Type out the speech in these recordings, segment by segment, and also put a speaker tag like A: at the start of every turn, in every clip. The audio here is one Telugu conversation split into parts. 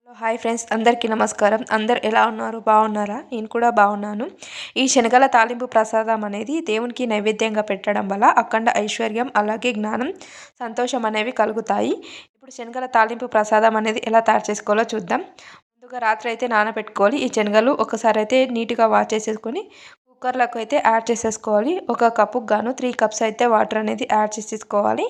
A: హాయ్ ఫ్రెండ్స్, అందరికీ నమస్కారం. అందరు ఎలా ఉన్నారు? బాగున్నారా? నేను కూడా బాగున్నాను. ఈ శనగల తాలింపు ప్రసాదం అనేది దేవునికి నైవేద్యంగా పెట్టడం వల్ల అఖండ ఐశ్వర్యం, అలాగే జ్ఞానం, సంతోషం అనేవి కలుగుతాయి. ఇప్పుడు శనగల తాలింపు ప్రసాదం అనేది ఎలా తయారు చేసుకోవాలో చూద్దాం. ముందుగా రాత్రి అయితే నానబెట్టుకోవాలి. ఈ శనగలు ఒకసారి అయితే నీట్గా వాష్ చేసేసుకొని కుక్కర్లోకి అయితే యాడ్ చేసేసుకోవాలి. ఒక కప్పుకు గాను 3 కప్స్ అయితే వాటర్ అనేది యాడ్ చేసేసుకోవాలి.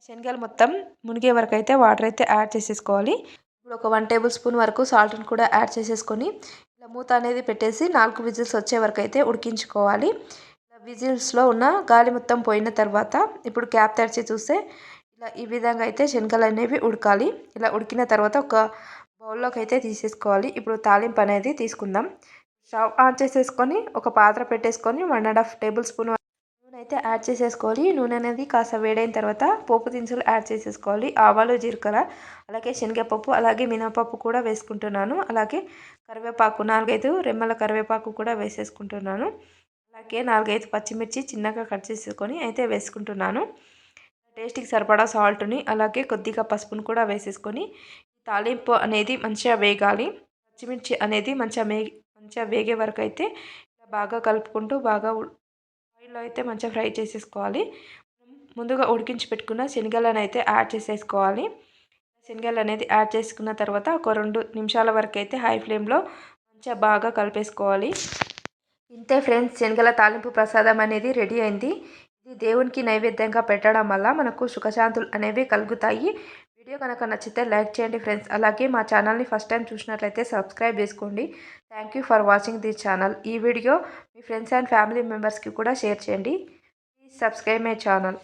A: శనగలు మొత్తం మునిగే వరకు అయితే వాటర్ అయితే యాడ్ చేసేసుకోవాలి. ఇప్పుడు ఒక 1 టేబుల్ స్పూన్ వరకు సాల్ట్ని కూడా యాడ్ చేసేసుకొని ఇలా మూత అనేది పెట్టేసి 4 విజిల్స్ వచ్చే వరకు అయితే ఉడికించుకోవాలి. ఇలా విజిల్స్లో ఉన్న గాలి మొత్తం పోయిన తర్వాత ఇప్పుడు క్యాప్ తెరిచి చూస్తే ఇలా ఈ విధంగా అయితే శనగలు అనేవి ఉడకాలి. ఇలా ఉడికిన తర్వాత ఒక బౌల్లోకి అయితే తీసేసుకోవాలి. ఇప్పుడు తాలింపు అనేది తీసుకుందాం. స్టవ్ ఆన్ చేసేసుకొని ఒక పాత్ర పెట్టేసుకొని 1.5 టేబుల్ స్పూన్ నూనె అయితే యాడ్ చేసేసుకోవాలి. నూనె అనేది కాస్త వేడైన తర్వాత పోపు దినుసులు యాడ్ చేసేసుకోవాలి. ఆవాలు, జీలకర్ర, అలాగే శనగపప్పు, అలాగే మినపప్పు కూడా వేసుకుంటున్నాను. అలాగే కరివేపాకు 4-5 రెమ్మల కరివేపాకు కూడా వేసేసుకుంటున్నాను. అలాగే 4-5 పచ్చిమిర్చి చిన్నగా కట్ చేసుకొని అయితే వేసుకుంటున్నాను. టేస్ట్కి సరిపడా సాల్ట్ని, అలాగే కొద్దిగా పసుపును కూడా వేసేసుకొని తాలింపు అనేది మంచిగా వేగాలి. పచ్చిమిర్చి అనేది మంచిగా వేగే వరకు అయితే బాగా కలుపుకుంటూ బాగా ఆయిల్లో అయితే మంచిగా ఫ్రై చేసేసుకోవాలి. ముందుగా ఉడికించి పెట్టుకున్న శనగలను అయితే యాడ్ చేసేసుకోవాలి. శనగలు అనేది యాడ్ చేసుకున్న తర్వాత ఒక 2 నిమిషాల వరకు అయితే హై ఫ్లేమ్లో మంచిగా బాగా కలిపేసుకోవాలి. ఇంతే ఫ్రెండ్స్, శనగల తాలింపు ప్రసాదం అనేది రెడీ అయింది. ఇది దేవునికి నైవేద్యంగా పెట్టడం వల్ల మనకు సుఖశాంతులు అనేవి కలుగుతాయి. వీడియో కనుక నచ్చితే లైక్ చేయండి ఫ్రెండ్స్. అలాగే మా ఛానల్ని ఫస్ట్ టైం చూసినట్లయితే సబ్స్క్రైబ్ చేసుకోండి. Thank you for watching this channel. ఈ వీడియో మీ ఫ్రెండ్స్ అండ్ ఫ్యామిలీ మెంబర్స్కి కూడా షేర్ చేయండి. Please subscribe my channel.